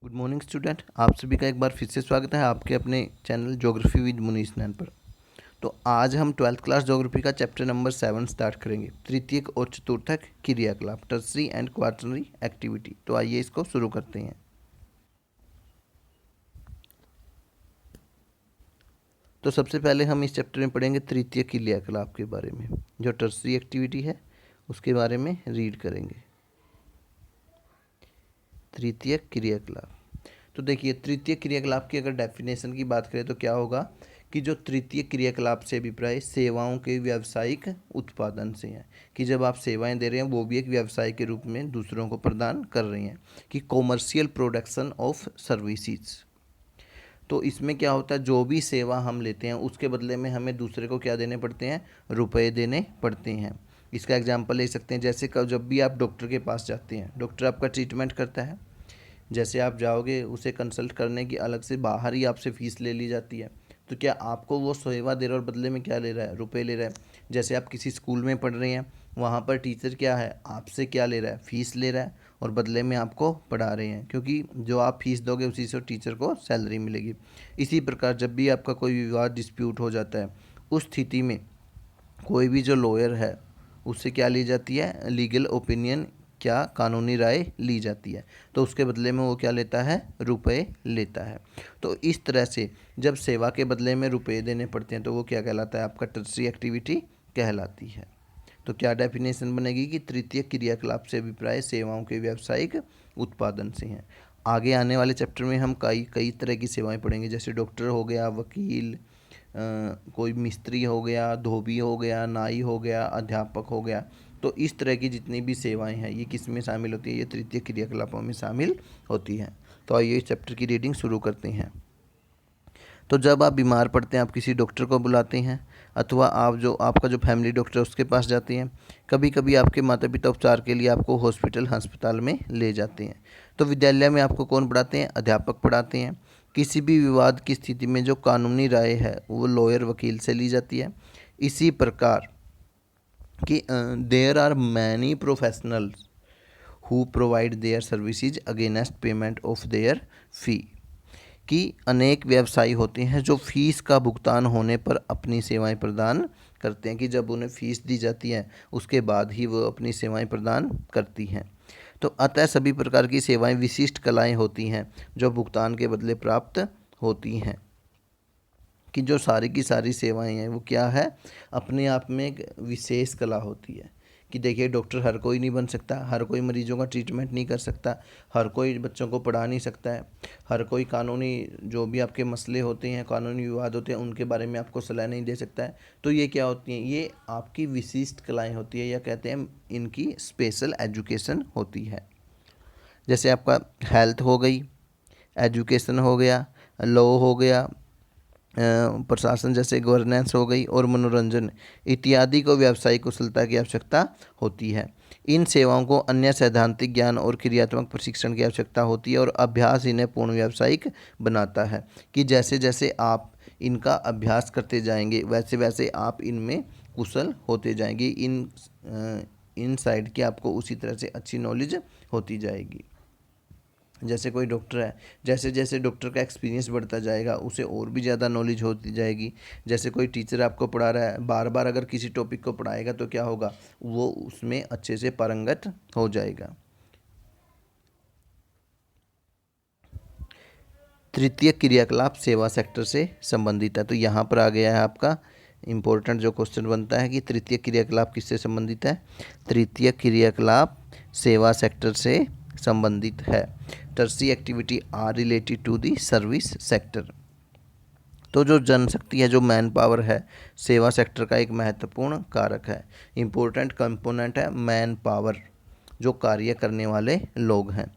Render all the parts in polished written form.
Good morning student, आप सभी का एक बार फिर से स्वागत है आपके अपने चैनल ज्योग्राफी विद मुनीस नैन पर। तो आज हम 12th क्लास ज्योग्राफी का चैप्टर नंबर 7 स्टार्ट करेंगे, तृतीयक और चतुर्थक क्रियाकलाप, टर्सरी एंड क्वार्टरनरी एक्टिविटी। तो आइए इसको शुरू करते हैं। तो सबसे पहले हम इस चैप्टर में पढ़ेंगे तृतीय क्रियाकलाप के बारे में, जो टर्सरी एक्टिविटी है उसके बारे में रीड करेंगे। तृतीय क्रियाकलाप, तो देखिए तृतीय क्रियाकलाप की अगर डेफिनेशन की बात करें तो क्या होगा कि जो तृतीय क्रियाकलाप से अभिप्राय सेवाओं के व्यावसायिक उत्पादन से है, कि जब आप सेवाएं दे रहे हैं वो भी एक व्यवसाय के रूप में दूसरों को प्रदान कर रहे हैं, कि कॉमर्शियल प्रोडक्शन ऑफ सर्विसेज। तो इसमें क्या होता है, जो भी सेवा हम लेते हैं उसके बदले में हमें दूसरे को क्या देने पड़ते हैं, रुपए देने पड़ते हैं। इसका एग्जाम्पल ले सकते हैं, जैसे जब भी आप डॉक्टर के पास जाते हैं, डॉक्टर आपका ट्रीटमेंट करता है, जैसे आप जाओगे उसे कंसल्ट करने की अलग से बाहर ही आपसे फ़ीस ले ली जाती है। तो क्या आपको वो सेवा दे रहा है और बदले में क्या ले रहा है, रुपए ले रहा है। जैसे आप किसी स्कूल में पढ़ रहे हैं, वहाँ पर टीचर क्या है, आपसे क्या ले रहा है, फ़ीस ले रहा है और बदले में आपको पढ़ा रहे हैं, क्योंकि जो आप फीस दोगे उसी से टीचर को सैलरी मिलेगी। इसी प्रकार जब भी आपका कोई विवाद डिस्प्यूट हो जाता है, उस स्थिति में कोई भी जो लॉयर है उससे क्या ली जाती है, लीगल ओपिनियन, क्या कानूनी राय ली जाती है। तो उसके बदले में वो क्या लेता है, रुपए लेता है। तो इस तरह से जब सेवा के बदले में रुपए देने पड़ते हैं तो वो क्या कहलाता है, आपका टर्सरी एक्टिविटी कहलाती है। तो क्या डेफिनेशन बनेगी कि तृतीय क्रियाकलाप से अभिप्राय सेवाओं के व्यावसायिक उत्पादन से हैं। आगे आने वाले चैप्टर में हम कई कई तरह की सेवाएं पढ़ेंगे, जैसे डॉक्टर हो गया, वकील, कोई मिस्त्री हो गया, धोबी हो गया, नाई हो गया, अध्यापक हो गया। तो इस तरह की जितनी भी सेवाएं हैं ये किस में शामिल होती है, ये तृतीय क्रियाकलापों में शामिल होती हैं। तो आइए इस चैप्टर की रीडिंग शुरू करते हैं। तो जब आप बीमार पड़ते हैं आप किसी डॉक्टर को बुलाते हैं, अथवा आपका जो फैमिली डॉक्टर है उसके पास जाते हैं। कभी कभी आपके माता पिता उपचार के लिए आपको हॉस्पिटल अस्पताल में ले जाते हैं। तो विद्यालय में आपको कौन पढ़ाते हैं, अध्यापक पढ़ाते हैं। किसी भी विवाद की स्थिति में जो कानूनी राय है वो लॉयर, वकील से ली जाती है। इसी प्रकार कि there are many professionals who provide their services against payment of their fee, कि अनेक व्यवसायी होते हैं जो फीस का भुगतान होने पर अपनी सेवाएं प्रदान करते हैं, कि जब उन्हें फ़ीस दी जाती है उसके बाद ही वो अपनी सेवाएं प्रदान करती हैं। तो अतः सभी प्रकार की सेवाएं विशिष्ट कलाएं होती हैं जो भुगतान के बदले प्राप्त होती हैं, कि जो सारी की सारी सेवाएं हैं वो क्या है, अपने आप में एक विशेष कला होती है। कि देखिए डॉक्टर हर कोई नहीं बन सकता, हर कोई मरीजों का ट्रीटमेंट नहीं कर सकता, हर कोई बच्चों को पढ़ा नहीं सकता है, हर कोई कानूनी जो भी आपके मसले होते हैं, कानूनी विवाद होते हैं, उनके बारे में आपको सलाह नहीं दे सकता है। तो ये क्या होती हैं, ये आपकी विशिष्ट कलाएँ होती है, या कहते हैं इनकी स्पेशल एजुकेशन होती है। जैसे आपका हेल्थ हो गई, एजुकेशन हो गया, लॉ हो गया, प्रशासन जैसे गवर्नेंस हो गई, और मनोरंजन इत्यादि को व्यावसायिक कुशलता की आवश्यकता होती है। इन सेवाओं को अन्य सैद्धांतिक ज्ञान और क्रियात्मक प्रशिक्षण की आवश्यकता होती है, और अभ्यास इन्हें पूर्ण व्यावसायिक बनाता है। कि जैसे जैसे आप इनका अभ्यास करते जाएंगे वैसे वैसे आप इनमें कुशल होते जाएंगे, इन साइड की आपको उसी तरह से अच्छी नॉलेज होती जाएगी। जैसे कोई डॉक्टर है, जैसे जैसे डॉक्टर का एक्सपीरियंस बढ़ता जाएगा उसे और भी ज़्यादा नॉलेज होती जाएगी। जैसे कोई टीचर आपको पढ़ा रहा है, बार बार अगर किसी टॉपिक को पढ़ाएगा तो क्या होगा, वो उसमें अच्छे से पारंगत हो जाएगा। तृतीय क्रियाकलाप सेवा सेक्टर से संबंधित है। तो यहाँ पर आ गया है आपका इम्पोर्टेंट जो क्वेश्चन बनता है कि तृतीय क्रियाकलाप किससे संबंधित है। तृतीय क्रियाकलाप सेवा सेक्टर से संबंधित है। Tertiary activity are related to the service sector. तो जो जनशक्ति है, जो मैन पावर है, सेवा सेक्टर का एक महत्वपूर्ण कारक है, इम्पोर्टेंट कंपोनेंट है मैन पावर, जो कार्य करने वाले लोग हैं।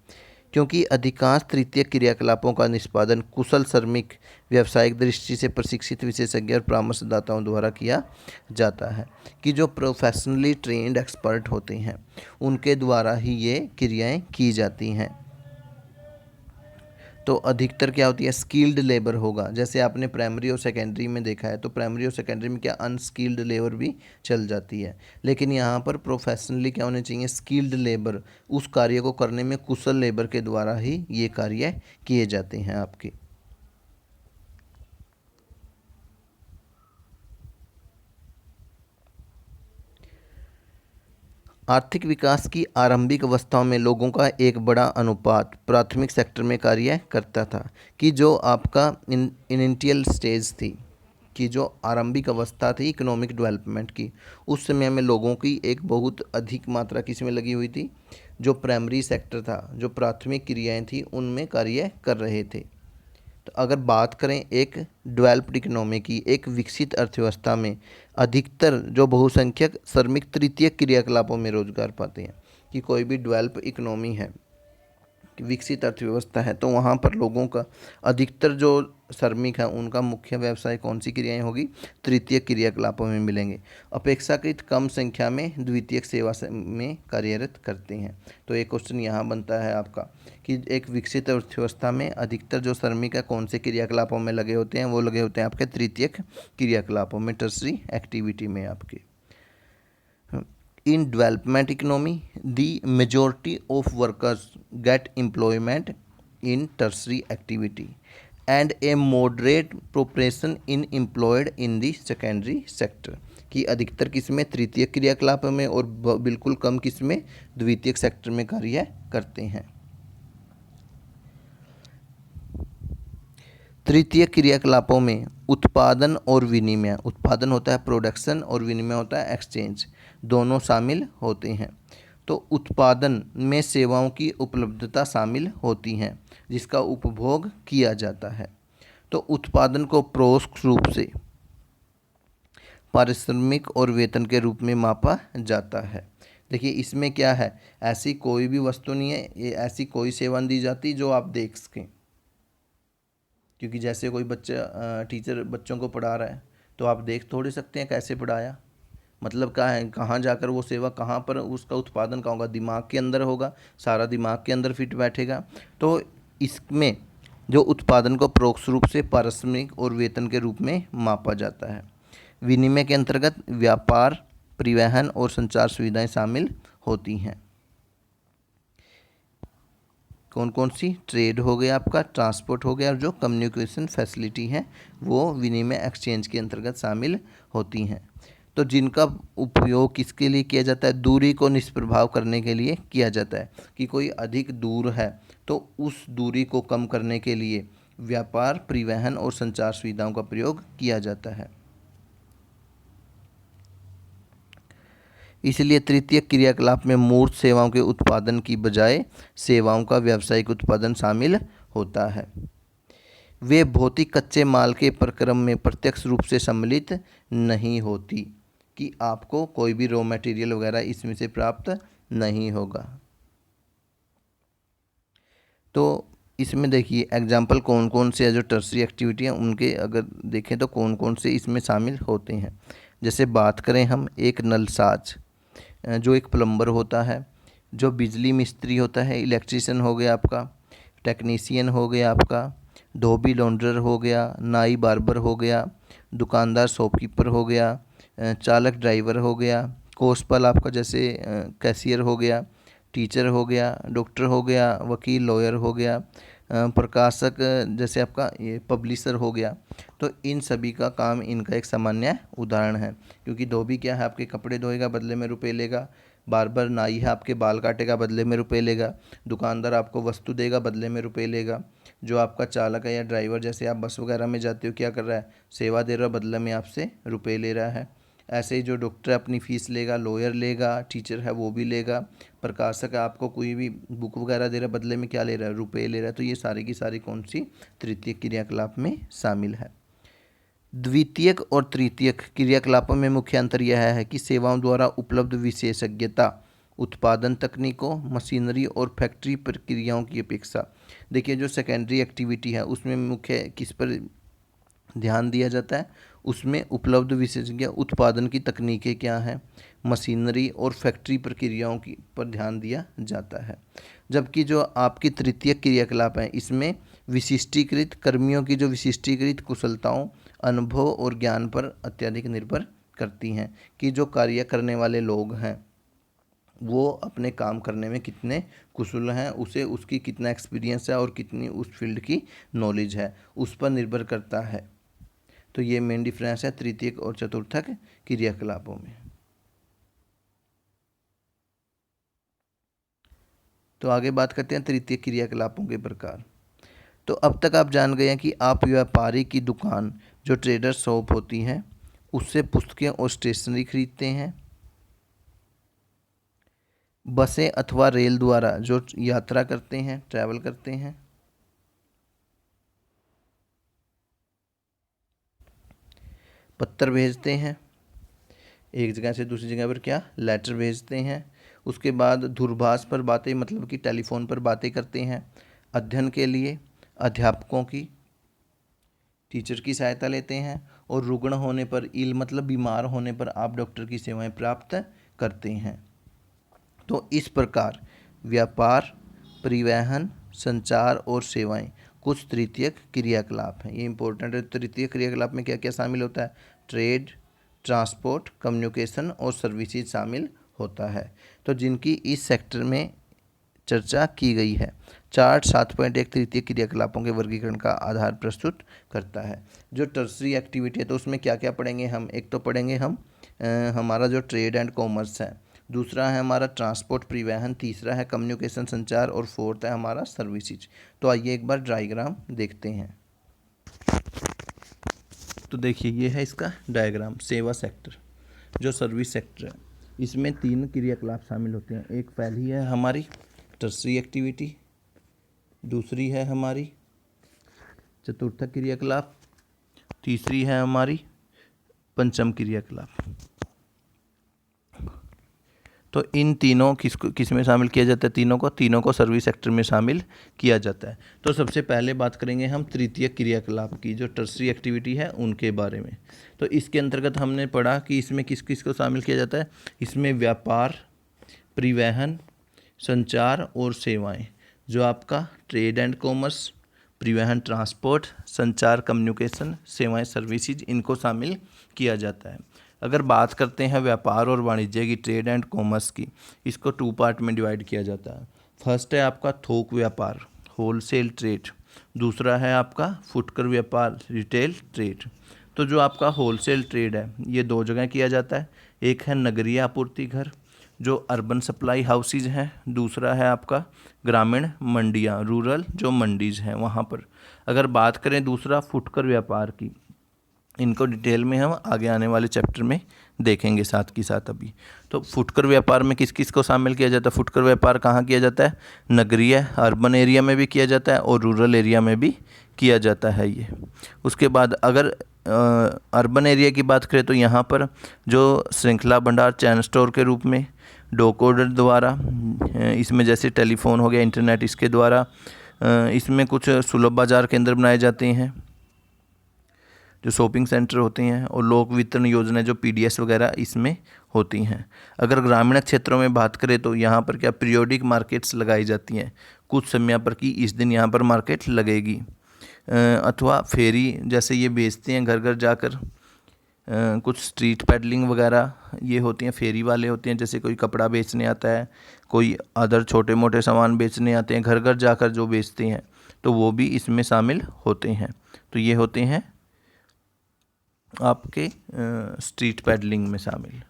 क्योंकि अधिकांश तृतीय क्रियाकलापों का निष्पादन कुशल श्रमिक, व्यावसायिक दृष्टि से प्रशिक्षित विशेषज्ञ और परामर्शदाताओं द्वारा किया जाता है, कि जो प्रोफेशनली ट्रेंड एक्सपर्ट होते हैं उनके द्वारा ही ये क्रियाएं की जाती हैं। तो अधिकतर क्या होती है, स्किल्ड लेबर होगा। जैसे आपने प्राइमरी और सेकेंडरी में देखा है, तो प्राइमरी और सेकेंडरी में क्या अनस्किल्ड लेबर भी चल जाती है, लेकिन यहाँ पर प्रोफेशनली क्या होने चाहिए, स्किल्ड लेबर। उस कार्य को करने में कुशल लेबर के द्वारा ही ये कार्य किए जाते हैं आपके। आर्थिक विकास की आरंभिक अवस्थाओं में लोगों का एक बड़ा अनुपात प्राथमिक सेक्टर में कार्य करता था। कि जो आपका इनिशियल स्टेज थी, कि जो आरंभिक अवस्था थी इकोनॉमिक डेवलपमेंट की, उस समय में लोगों की एक बहुत अधिक मात्रा किसमें लगी हुई थी, जो प्राइमरी सेक्टर था, जो प्राथमिक क्रियाएं थी, उनमें कार्य कर रहे थे। तो अगर बात करें एक डेवलप्ड इकोनॉमी की, एक विकसित अर्थव्यवस्था में अधिकतर जो बहुसंख्यक श्रमिक तृतीय क्रियाकलापों में रोजगार पाते हैं। कि कोई भी डेवलप इकोनॉमी है, विकसित अर्थव्यवस्था है, तो वहाँ पर लोगों का अधिकतर जो श्रमिक है उनका मुख्य व्यवसाय कौन सी क्रियाएं होगी, तृतीय क्रियाकलापों में मिलेंगे। अपेक्षाकृत कम संख्या में द्वितीयक सेवा में कार्यरत करते हैं। तो एक क्वेश्चन यहाँ बनता है आपका कि एक विकसित अर्थव्यवस्था में अधिकतर जो श्रमिक है कौन से क्रियाकलापों में लगे होते हैं, वो लगे होते हैं आपके तृतीयक क्रियाकलापों में, टर्सरी एक्टिविटी में आपके। In development economy, the majority of workers get employment in tertiary activity and a moderate proportion in employed in the secondary sector। कि अधिकतर किसमें, तृतीय क्रियाकलाप में, और बिल्कुल कम किसमें, द्वितीयक सेक्टर में कार्य करते हैं। तृतीय क्रियाकलापों में उत्पादन और विनिमय, उत्पादन होता है प्रोडक्शन और विनिमय होता है एक्सचेंज, दोनों शामिल होते हैं। तो उत्पादन में सेवाओं की उपलब्धता शामिल होती हैं जिसका उपभोग किया जाता है। तो उत्पादन को परोक्ष रूप से पारिश्रमिक और वेतन के रूप में मापा जाता है। देखिए इसमें क्या है, ऐसी कोई भी वस्तु नहीं है, ये ऐसी कोई सेवा दी जाती जो आप देख सकें। क्योंकि जैसे कोई बच्चा टीचर बच्चों को पढ़ा रहा है, तो आप देख थोड़ी सकते हैं कैसे पढ़ाया, मतलब क्या है, कहाँ जाकर वो सेवा, कहाँ पर उसका उत्पादन कहाँ होगा, दिमाग के अंदर होगा, सारा दिमाग के अंदर फिट बैठेगा। तो इसमें जो उत्पादन को परोक्ष रूप से पारिश्रमिक और वेतन के रूप में मापा जाता है। विनिमय के अंतर्गत व्यापार, परिवहन और संचार सुविधाएं शामिल होती हैं। कौन कौन सी, ट्रेड हो गया आपका, ट्रांसपोर्ट हो गया, और जो कम्युनिकेशन फैसिलिटी है वो विनिमय एक्सचेंज के अंतर्गत शामिल होती हैं। तो जिनका उपयोग किसके लिए किया जाता है, दूरी को निष्प्रभाव करने के लिए किया जाता है। कि कोई अधिक दूर है तो उस दूरी को कम करने के लिए व्यापार, परिवहन और संचार सुविधाओं का प्रयोग किया जाता है। इसलिए तृतीय क्रियाकलाप में मूर्त सेवाओं के उत्पादन की बजाय सेवाओं का व्यावसायिक उत्पादन शामिल होता है। वे भौतिक कच्चे माल के प्रक्रम में प्रत्यक्ष रूप से सम्मिलित नहीं होती। कि आपको कोई भी रॉ मटेरियल वगैरह इसमें से प्राप्त नहीं होगा। तो इसमें देखिए एग्जाम्पल कौन कौन से जो टर्सरी एक्टिविटी हैं उनके अगर देखें तो कौन कौन से इसमें शामिल होते हैं। जैसे बात करें हम, एक नलसाज जो एक प्लम्बर होता है, जो बिजली मिस्त्री होता है, इलेक्ट्रीशियन हो गया आपका, टेक्नीशियन हो गया आपका, धोबी लॉन्ड्रर हो गया, नाई बार्बर हो गया, दुकानदार शॉपकीपर हो गया, चालक ड्राइवर हो गया, कोषपाल आपका जैसे कैशियर हो गया, टीचर हो गया, डॉक्टर हो गया, वकील लॉयर हो गया, प्रकाशक जैसे आपका ये पब्लिशर हो गया। तो इन सभी का काम इनका एक सामान्य उदाहरण है। क्योंकि धोबी क्या है, आपके कपड़े धोएगा, बदले में रुपए लेगा। बार्बर नाई है, आपके बाल काटेगा, बदले में रुपए लेगा। दुकानदार आपको वस्तु देगा, बदले में रुपए लेगा। जो आपका चालक है या ड्राइवर, जैसे आप बस वगैरह में जाते हो, क्या कर रहा है, सेवा दे रहा है, बदले में आपसे रुपए ले रहा है। ऐसे ही जो डॉक्टर अपनी फ़ीस लेगा, लॉयर लेगा, टीचर है वो भी लेगा, प्रकाशक आपको कोई भी बुक वगैरह दे रहा है, बदले में क्या ले रहा है, रुपए ले रहा है। तो ये सारी की सारी कौन सी, तृतीय क्रियाकलाप में शामिल है। द्वितीयक और तृतीयक क्रियाकलापों में मुख्य अंतर यह है कि सेवाओं द्वारा उपलब्ध विशेषज्ञता उत्पादन तकनीकों, मशीनरी और फैक्ट्री प्रक्रियाओं की अपेक्षा, देखिए जो सेकेंडरी एक्टिविटी है उसमें मुख्य किस पर ध्यान दिया जाता है, उसमें उपलब्ध विशेषज्ञ उत्पादन की तकनीकें क्या हैं, मशीनरी और फैक्ट्री प्रक्रियाओं की पर ध्यान दिया जाता है। जबकि जो आपकी तृतीय क्रियाकलाप है इसमें विशिष्टीकृत कर्मियों की जो विशिष्टीकृत कुशलताओं, अनुभव और ज्ञान पर अत्यधिक निर्भर करती हैं, कि जो कार्य करने वाले लोग हैं वो अपने काम करने में कितने कुशल हैं, उसे उसकी कितना एक्सपीरियंस है और कितनी उस फील्ड की नॉलेज है, उस पर निर्भर करता है। तो ये मेन डिफरेंस है तृतीयक और चतुर्थक क्रियाकलापों में। तो आगे बात करते हैं तृतीय क्रियाकलापों के प्रकार। तो अब तक आप जान गए हैं कि आप व्यापारी की दुकान जो ट्रेडर शॉप होती है उससे पुस्तकें और स्टेशनरी खरीदते हैं। बसें अथवा रेल द्वारा जो यात्रा करते हैं, ट्रैवल करते हैं। पत्र भेजते हैं, एक जगह से दूसरी जगह पर क्या लेटर भेजते हैं। उसके बाद दूरभाष पर बातें, मतलब कि टेलीफोन पर बातें करते हैं। अध्ययन के लिए अध्यापकों की, टीचर की सहायता लेते हैं। और रुग्ण होने पर, इल मतलब बीमार होने पर आप डॉक्टर की सेवाएं प्राप्त करते हैं। तो इस प्रकार व्यापार, परिवहन, संचार और सेवाएं कुछ तृतीयक क्रियाकलाप हैं। ये इंपॉर्टेंट है। तृतीय क्रियाकलाप में क्या क्या शामिल होता है? ट्रेड, ट्रांसपोर्ट, कम्युनिकेशन और सर्विसेज शामिल होता है। तो जिनकी इस सेक्टर में चर्चा की गई है। चार्ट 7.1 तृतीय क्रियाकलापों के वर्गीकरण का आधार प्रस्तुत करता है। जो टर्सरी एक्टिविटी है तो उसमें क्या क्या पढ़ेंगे हम? एक तो पढ़ेंगे हम हमारा जो ट्रेड एंड कॉमर्स है, दूसरा है हमारा ट्रांसपोर्ट परिवहन, तीसरा है कम्युनिकेशन संचार और फोर्थ है हमारा सर्विसेज। तो आइए एक बार डायग्राम देखते हैं। तो देखिए ये है इसका डायग्राम। सेवा सेक्टर जो सर्विस सेक्टर है इसमें 3 क्रियाकलाप शामिल होते हैं। एक पहली है हमारी टर्सरी एक्टिविटी, दूसरी है हमारी चतुर्थक क्रियाकलाप, तीसरी है हमारी पंचम क्रियाकलाप। तो इन तीनों किस में शामिल किया जाता है? तीनों को सर्विस सेक्टर में शामिल किया जाता है। तो सबसे पहले बात करेंगे हम तृतीय क्रियाकलाप की, जो टर्सरी एक्टिविटी है उनके बारे में। तो इसके अंतर्गत हमने पढ़ा कि इसमें किस किस को शामिल किया जाता है। इसमें व्यापार, परिवहन, संचार और सेवाएं, जो आपका ट्रेड एंड कॉमर्स, परिवहन ट्रांसपोर्ट, संचार कम्युनिकेशन, सेवाएं सर्विसेज, इनको शामिल किया जाता है। अगर बात करते हैं व्यापार और वाणिज्य की, ट्रेड एंड कॉमर्स की, इसको 2 पार्ट में डिवाइड किया जाता है। फर्स्ट है आपका थोक व्यापार, होलसेल ट्रेड। दूसरा है आपका फुटकर व्यापार, रिटेल ट्रेड। तो जो आपका होलसेल ट्रेड है ये 2 जगह किया जाता है। एक है नगरीय आपूर्ति घर जो अर्बन सप्लाई हाउसेज हैं, दूसरा है आपका ग्रामीण मंडियाँ, रूरल जो मंडीज़ हैं वहाँ पर। अगर बात करें दूसरा फुटकर व्यापार की, इनको डिटेल में हम आगे आने वाले चैप्टर में देखेंगे साथ की साथ अभी। तो फुटकर व्यापार में किस किस को शामिल किया जाता है? फुटकर व्यापार कहाँ किया जाता है? नगरीय अर्बन एरिया में भी किया जाता है और रूरल एरिया में भी किया जाता है ये। उसके बाद अगर अर्बन एरिया की बात करें तो यहाँ पर जो श्रृंखला भंडार चैन स्टोर के रूप में डोकोडर द्वारा, इसमें जैसे टेलीफोन हो गया, इंटरनेट, इसके द्वारा इसमें कुछ सुलभ बाजार केंद्र बनाए जाते हैं जो शॉपिंग सेंटर होते हैं, और लोक वितरण योजना जो PDS वगैरह इसमें होती हैं। अगर ग्रामीण क्षेत्रों में बात करें तो यहाँ पर क्या पीरियोडिक मार्केट्स लगाई जाती हैं, कुछ समय पर कि इस दिन यहाँ पर मार्केट लगेगी। अथवा फेरी जैसे ये बेचते हैं घर घर जाकर। कुछ स्ट्रीट पेडलिंग वगैरह ये होती हैं, फेरी वाले होते हैं, जैसे कोई कपड़ा बेचने आता है, कोई अदर छोटे मोटे सामान बेचने आते हैं, घर घर जाकर जो बेचते हैं, तो वो भी इसमें शामिल होते हैं। तो ये होते हैं आपके स्ट्रीट पेडलिंग में शामिल,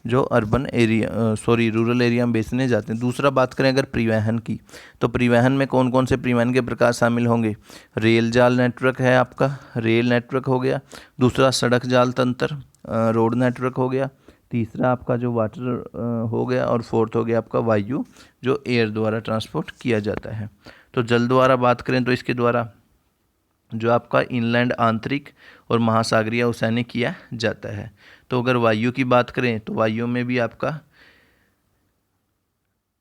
जो अर्बन एरिया रूरल एरिया में बेचने जाते हैं। दूसरा बात करें अगर परिवहन की, तो परिवहन में कौन कौन से परिवहन के प्रकार शामिल होंगे? रेल जाल नेटवर्क है आपका, रेल नेटवर्क हो गया। दूसरा सड़क जाल तंत्र, रोड नेटवर्क हो गया। तीसरा आपका जो वाटर हो गया, और फोर्थ हो गया आपका वायु, जो एयर द्वारा ट्रांसपोर्ट किया जाता है। तो जल द्वारा बात करें तो इसके द्वारा जो आपका इनलैंड आंतरिक और महासागरीय उड़ानें किया जाता है। तो अगर वायु की बात करें तो वायु में भी आपका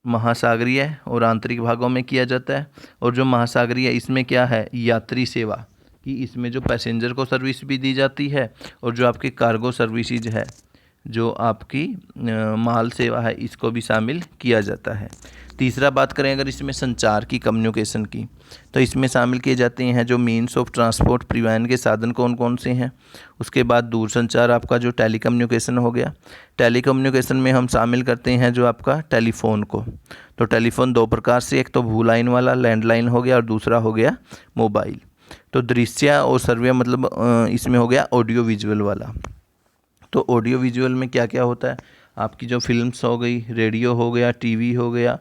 महासागरीय और आंतरिक भागों में किया जाता है। और जो महासागरीय इसमें क्या है? यात्री सेवा कि इसमें जो पैसेंजर को सर्विस भी दी जाती है, और जो आपकी कार्गो सर्विसेज है, जो आपकी माल सेवा है, इसको भी शामिल किया जाता है। तीसरा बात करें अगर इसमें संचार की, कम्युनिकेशन की, तो इसमें शामिल किए जाते हैं जो मीन्स ऑफ ट्रांसपोर्ट, परिवहन के साधन कौन कौन से हैं। उसके बाद दूरसंचार आपका जो टेलीकम्युनिकेशन हो गया। टेलीकम्युनिकेशन में हम शामिल करते हैं जो आपका टेलीफोन को। तो टेलीफोन दो प्रकार से, एक तो भू लाइन वाला लैंडलाइन हो गया और दूसरा हो गया मोबाइल। तो दृश्य और श्रव्य मतलब इसमें हो गया ऑडियो विजुअल वाला। तो ऑडियो विजुअल में क्या क्या होता है, आपकी जो फिल्म्स हो गई, रेडियो हो गया, टीवी हो गया,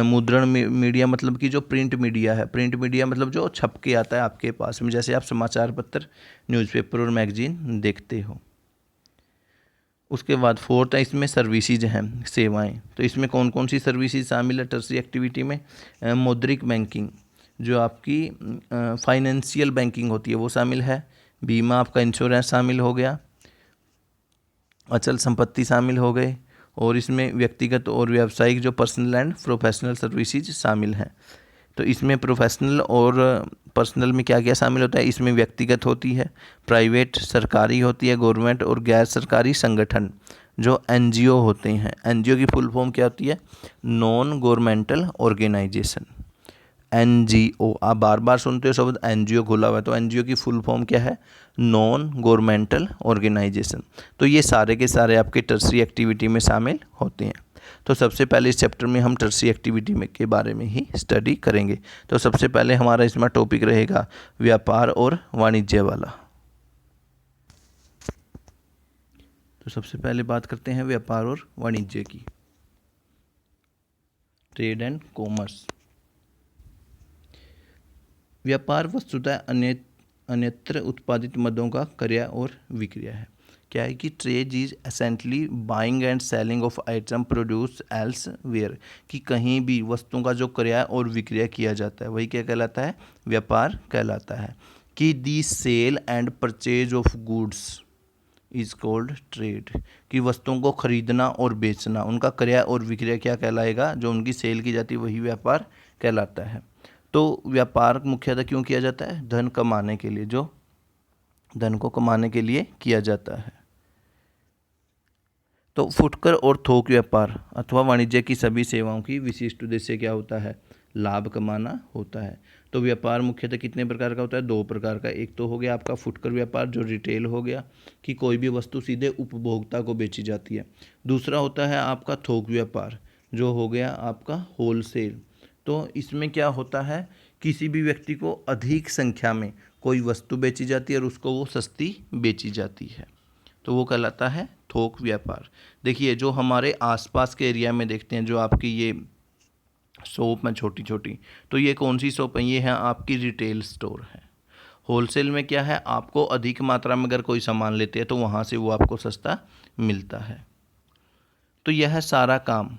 मुद्रण मीडिया मतलब कि जो प्रिंट मीडिया है, प्रिंट मीडिया मतलब जो छप के आता है आपके पास में, जैसे आप समाचार पत्र, न्यूज़पेपर और मैगजीन देखते हो। उसके बाद फोर्थ है इसमें सर्विसेज हैं, सेवाएं। तो इसमें कौन कौन सी सर्विसेज शामिल है टर्सरी एक्टिविटी में। मौद्रिक बैंकिंग, जो आपकी फाइनेंशियल बैंकिंग होती है वो शामिल है। बीमा, आपका इंश्योरेंस शामिल हो गया। अचल संपत्ति शामिल हो गए। और इसमें व्यक्तिगत और व्यावसायिक जो पर्सनल एंड प्रोफेशनल सर्विसेज शामिल हैं। तो इसमें प्रोफेशनल और पर्सनल में क्या क्या शामिल होता है, इसमें व्यक्तिगत होती है, प्राइवेट, सरकारी होती है, गवर्नमेंट, और गैर सरकारी संगठन जो एनजीओ होते हैं। एनजीओ की फुल फॉर्म क्या होती है, नॉन गवर्नमेंटल ऑर्गेनाइजेशन, एनजीओ। आप बार बार सुनते हो शब्द एनजीओ खुला हुआ है, तो एनजीओ की फुल फॉर्म क्या है, नॉन गवर्नमेंटल ऑर्गेनाइजेशन। तो ये सारे के सारे आपके टर्सरी एक्टिविटी में शामिल होते हैं। तो सबसे पहले इस चैप्टर में हम टर्सरी एक्टिविटी में के बारे में ही स्टडी करेंगे। तो सबसे पहले हमारा इसमें टॉपिक रहेगा व्यापार और वाणिज्य वाला। तो सबसे पहले बात करते हैं व्यापार और वाणिज्य की, ट्रेड एंड कॉमर्स। व्यापार वस्तुतः अन्यत्र उत्पादित मदों का क्रय और विक्रय है। क्या है कि trade is essentially buying and selling of item produce elsewhere, कि कहीं भी वस्तुओं का जो क्रय और विक्रय किया जाता है वही क्या कहलाता है, व्यापार कहलाता है। कि the sale and purchase of goods is called trade, कि वस्तुओं को खरीदना और बेचना, उनका क्रय और विक्रय क्या कहलाएगा, जो उनकी सेल की जाती है वही व्यापार कहलाता है। तो व्यापार मुख्यतः क्यों किया जाता है, धन कमाने के लिए, जो धन को कमाने के लिए किया जाता है। तो फुटकर और थोक व्यापार अथवा वाणिज्य की सभी सेवाओं की विशिष्ट उद्देश्य क्या होता है, लाभ कमाना होता है। तो व्यापार मुख्यतः कितने प्रकार का होता है, दो प्रकार का। एक तो हो गया आपका फुटकर व्यापार जो रिटेल हो गया, कि कोई भी वस्तु सीधे उपभोक्ता को बेची जाती है। दूसरा होता है आपका थोक व्यापार जो हो गया आपका होलसेल। तो इसमें क्या होता है, किसी भी व्यक्ति को अधिक संख्या में कोई वस्तु बेची जाती है और उसको वो सस्ती बेची जाती है, तो वो कहलाता है थोक व्यापार। देखिए जो हमारे आसपास के एरिया में देखते हैं, जो आपकी ये शॉप है छोटी छोटी, तो ये कौन सी शॉप है, ये है आपकी रिटेल स्टोर है। होलसेल में क्या है, आपको अधिक मात्रा में अगर कोई सामान लेते हैं तो वहाँ से वो आपको सस्ता मिलता है। तो यह सारा काम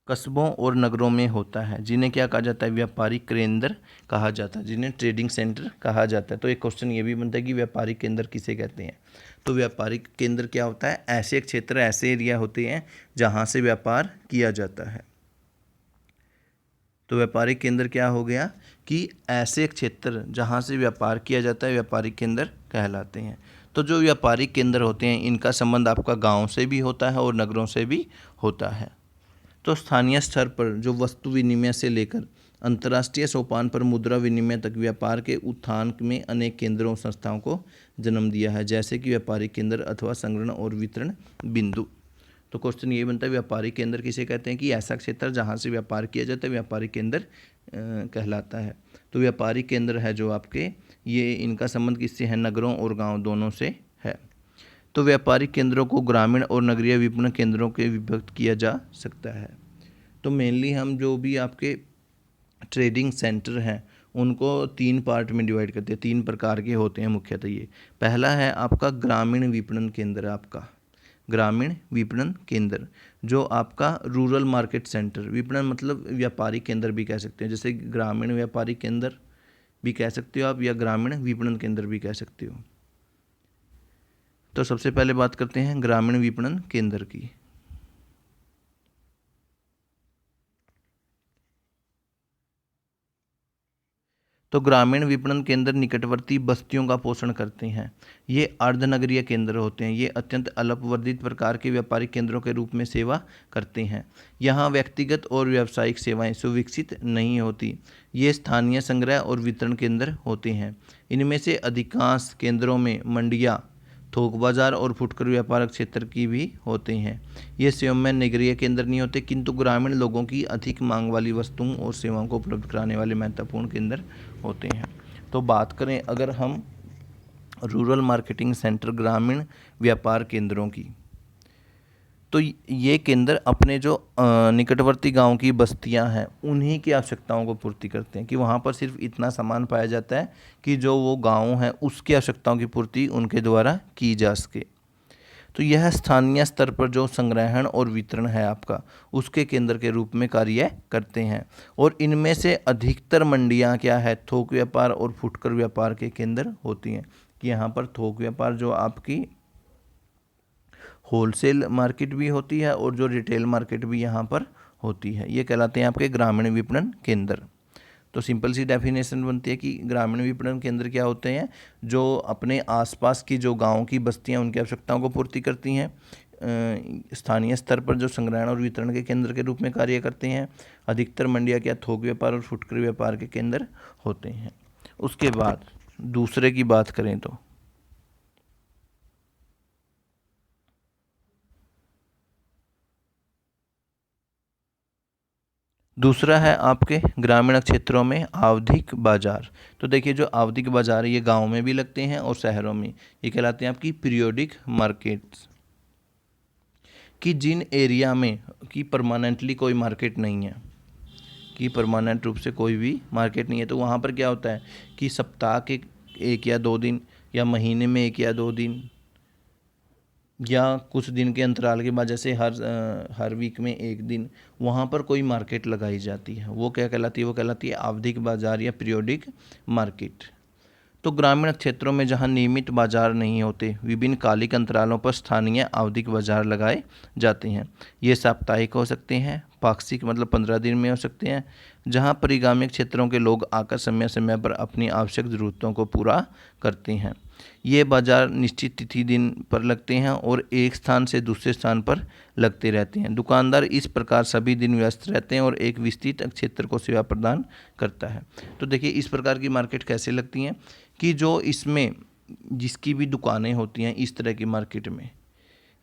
कस्बों और नगरों में होता है, जिन्हें क्या कहा जाता है, व्यापारिक केंद्र कहा जाता है, जिन्हें ट्रेडिंग सेंटर कहा जाता है। तो एक क्वेश्चन ये भी बनता है कि व्यापारिक केंद्र किसे कहते हैं। तो व्यापारिक केंद्र क्या होता है, ऐसे क्षेत्र, ऐसे एरिया होते हैं जहाँ से व्यापार किया जाता है। तो व्यापारिक केंद्र क्या हो गया, कि ऐसे क्षेत्र जहाँ से व्यापार किया जाता है व्यापारिक केंद्र कहलाते हैं। तो जो व्यापारिक केंद्र होते हैं इनका संबंध आपका गाँव से भी होता है और नगरों से भी होता है। तो स्थानीय स्तर पर जो वस्तु विनिमय से लेकर अंतर्राष्ट्रीय सोपान पर मुद्रा विनिमय तक व्यापार के उत्थान में अनेक केंद्रों और संस्थाओं को जन्म दिया है, जैसे कि व्यापारिक केंद्र अथवा संग्रहण और वितरण बिंदु। तो क्वेश्चन ये बनता है व्यापारिक केंद्र किसे कहते हैं, कि ऐसा क्षेत्र जहाँ से व्यापार किया जाता है व्यापारिक केंद्र कहलाता है। तो व्यापारिक केंद्र है जो आपके, ये इनका संबंध किससे है, नगरों और गाँव दोनों से है। तो व्यापारिक केंद्रों को ग्रामीण और नगरीय विपणन केंद्रों के विभक्त किया जा सकता है। तो मेनली हम जो भी आपके ट्रेडिंग सेंटर हैं उनको तीन पार्ट में डिवाइड करते हैं, तीन प्रकार के होते हैं मुख्यतः ये। पहला है आपका ग्रामीण विपणन केंद्र, आपका ग्रामीण विपणन केंद्र जो आपका रूरल मार्केट सेंटर, विपणन मतलब व्यापारिक केंद्र भी कह सकते हैं, जैसे ग्रामीण व्यापारिक केंद्र भी कह सकते हो आप, या ग्रामीण विपणन केंद्र भी कह सकते हो। तो सबसे पहले बात करते हैं ग्रामीण विपणन केंद्र की। तो ग्रामीण विपणन केंद्र निकटवर्ती बस्तियों का पोषण करते हैं। ये अर्धनगरीय केंद्र होते हैं। ये अत्यंत अल्पवर्धित प्रकार के व्यापारिक केंद्रों के रूप में सेवा करते हैं। यहाँ व्यक्तिगत और व्यावसायिक सेवाएं सुविकसित नहीं होती। ये स्थानीय संग्रह और वितरण केंद्र होते हैं। इनमें से अधिकांश केंद्रों में मंडियाँ, थोक बाजार और फुटकर व्यापार क्षेत्र की भी होते हैं। ये स्वयं में नगरीय केंद्र नहीं होते, किंतु ग्रामीण लोगों की अधिक मांग वाली वस्तुओं और सेवाओं को उपलब्ध कराने वाले महत्वपूर्ण केंद्र होते हैं। तो बात करें अगर हम रूरल मार्केटिंग सेंटर, ग्रामीण व्यापार केंद्रों की, तो ये केंद्र अपने जो निकटवर्ती गांव की बस्तियां हैं उन्हीं की आवश्यकताओं को पूर्ति करते हैं, कि वहाँ पर सिर्फ इतना सामान पाया जाता है कि जो वो गांव है उसकी आवश्यकताओं की पूर्ति उनके द्वारा की जा सके। तो यह स्थानीय स्तर पर जो संग्रहण और वितरण है आपका, उसके केंद्र के रूप में कार्य करते हैं। और इनमें से अधिकतर मंडियां क्या है, थोक व्यापार और फुटकर व्यापार के केंद्र होती हैं। कि यहाँ पर थोक व्यापार जो आपकी होलसेल मार्केट भी होती है और जो रिटेल मार्केट भी यहाँ पर होती है, ये कहलाते हैं आपके ग्रामीण विपणन केंद्र। तो सिंपल सी डेफिनेशन बनती है कि ग्रामीण विपणन केंद्र क्या होते हैं, जो अपने आसपास की जो गांव की बस्तियां उनकी आवश्यकताओं को पूर्ति करती हैं। स्थानीय स्तर पर जो संग्रहण और वितरण के केंद्र के रूप में कार्य करते हैं। अधिकतर मंडियां क्या थोक व्यापार और फुटकर व्यापार के केंद्र होते हैं। उसके बाद दूसरे की बात करें तो दूसरा है आपके ग्रामीण क्षेत्रों में आवधिक बाजार। तो देखिए जो आवधिक बाजार है ये गांव में भी लगते हैं और शहरों में। ये कहलाते हैं आपकी पीरियोडिक मार्केट्स। कि जिन एरिया में कि परमानेंटली कोई मार्केट नहीं है, कि परमानेंट रूप से कोई भी मार्केट नहीं है, तो वहाँ पर क्या होता है कि सप्ताह के 1 या 2 दिन या महीने में 1 या 2 दिन या कुछ दिन के अंतराल के बाद, जैसे हर वीक में 1 दिन वहाँ पर कोई मार्केट लगाई जाती है। वो क्या कहलाती है, वो कहलाती है आवधिक बाजार या पीरियोडिक मार्केट। तो ग्रामीण क्षेत्रों में जहाँ नियमित बाजार नहीं होते, विभिन्न कालिक अंतरालों पर स्थानीय आवधिक बाजार लगाए जाते हैं। ये साप्ताहिक हो सकते हैं, पाक्षिक मतलब 15 दिन में हो सकते हैं, जहाँ परिगामी क्षेत्रों के लोग आकर समय समय पर अपनी आवश्यक ज़रूरतों को पूरा करते हैं। ये बाजार निश्चित तिथि दिन पर लगते हैं और एक स्थान से दूसरे स्थान पर लगते रहते हैं। दुकानदार इस प्रकार सभी दिन व्यस्त रहते हैं और एक विस्तृत क्षेत्र को सेवा प्रदान करता है। तो देखिए इस प्रकार की मार्केट कैसे लगती हैं, कि जो इसमें जिसकी भी दुकानें होती हैं इस तरह की मार्केट में,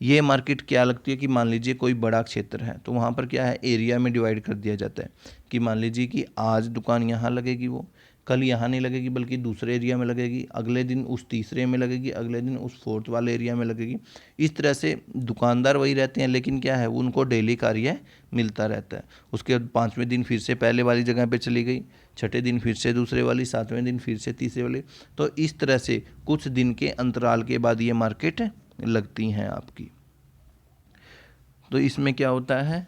ये मार्केट क्या लगती है कि मान लीजिए कोई बड़ा क्षेत्र है, तो वहाँ पर क्या है एरिया में डिवाइड कर दिया जाता है। कि मान लीजिए कि आज दुकान यहाँ लगेगी, वो कल यहाँ नहीं लगेगी बल्कि दूसरे एरिया में लगेगी, अगले दिन उस तीसरे में लगेगी, अगले दिन उस फोर्थ वाले एरिया में लगेगी। इस तरह से दुकानदार वही रहते हैं, लेकिन क्या है उनको डेली कार्य मिलता रहता है। उसके बाद 5वें दिन फिर से पहले वाली जगह पे चली गई, छठे दिन फिर से दूसरे वाली, 7वें दिन फिर से तीसरे वाली। तो इस तरह से कुछ दिन के अंतराल के बाद ये मार्केट लगती हैं आपकी। तो इसमें क्या होता है,